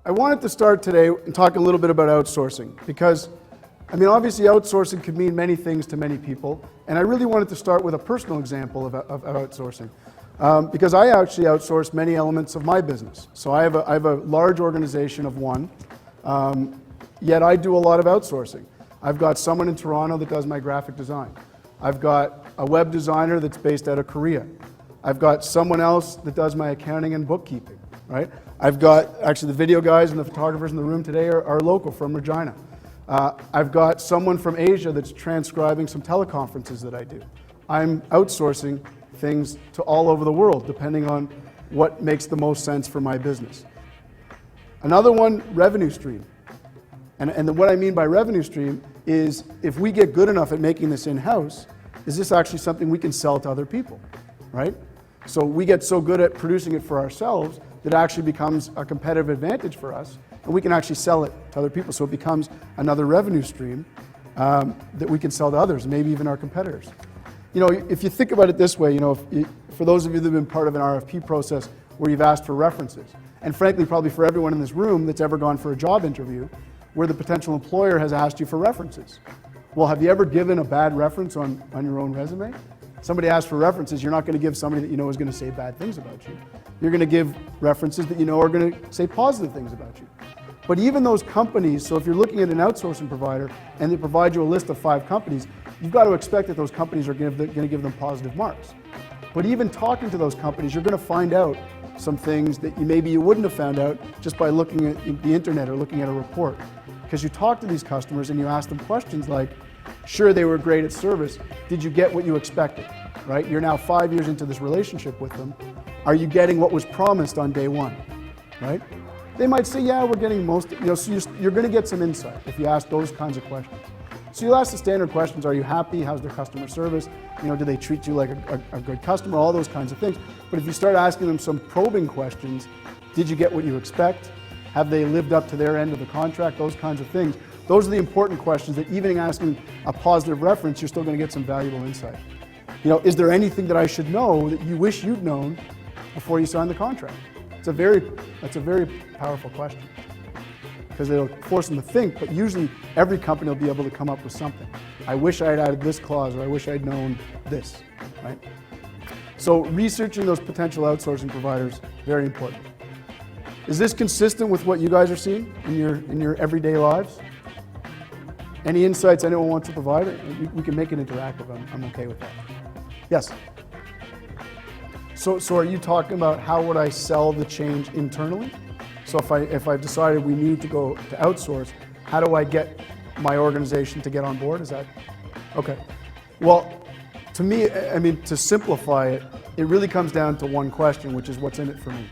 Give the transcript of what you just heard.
I wanted to start today and talk a little bit about outsourcing because, obviously outsourcing could mean many things to many people, and I really wanted to start with a personal example of outsourcing because I actually outsource many elements of my business. So I have a large organization of one, yet I do a lot of outsourcing. I've got someone in Toronto that does my graphic design. I've got a web designer that's based out of Korea. I've got someone else that does my accounting and bookkeeping, right? I've got, actually the video guys and the photographers in the room today are local from Regina. I've got someone from Asia that's transcribing some teleconferences that I do. I'm outsourcing things to all over the world, depending on what makes the most sense for my business. Another one, revenue stream. And what I mean by revenue stream is if we get good enough at making this in-house, is this actually something we can sell to other people, right? So we get so good at producing it for ourselves that it actually becomes a competitive advantage for us, and we can actually sell it to other people. So it becomes another revenue stream that we can sell to others, maybe even our competitors. If you think about it this way, for those of you that have been part of an RFP process where you've asked for references, and frankly, probably for everyone in this room that's ever gone for a job interview, where the potential employer has asked you for references. Well, have you ever given a bad reference on your own resume? Somebody asks for references, you're not going to give somebody that you know is going to say bad things about you. You're going to give references that you know are going to say positive things about you. But even those companies, so if you're looking at an outsourcing provider and they provide you a list of 5 companies, you've got to expect that those companies are going to give them positive marks. But even talking to those companies, you're going to find out some things that maybe you wouldn't have found out just by looking at the internet or looking at a report. Because you talk to these customers and you ask them questions like, sure, they were great at service. Did you get what you expected, right? You're now 5 years into this relationship with them. Are you getting what was promised on day one, right? They might say, yeah, we're getting most, so you're going to get some insight if you ask those kinds of questions. So you'll ask the standard questions, are you happy? How's their customer service? Do they treat you like a good customer? All those kinds of things. But if you start asking them some probing questions, did you get what you expect? Have they lived up to their end of the contract? Those kinds of things. Those are the important questions that even asking a positive reference, you're still going to get some valuable insight. Is there anything that I should know that you wish you'd known before you signed the contract? That's a very powerful question because it'll force them to think, but usually every company will be able to come up with something. I wish I had added this clause, or I wish I'd known this, right? So researching those potential outsourcing providers, very important. Is this consistent with what you guys are seeing in your everyday lives? Any insights anyone wants to provide? We can make it interactive. I'm okay with that. Yes? So are you talking about how would I sell the change internally? So if I've decided we need to go to outsource, how do I get my organization to get on board? Is that okay? Well, to me, to simplify it, it really comes down to one question, which is what's in it for me.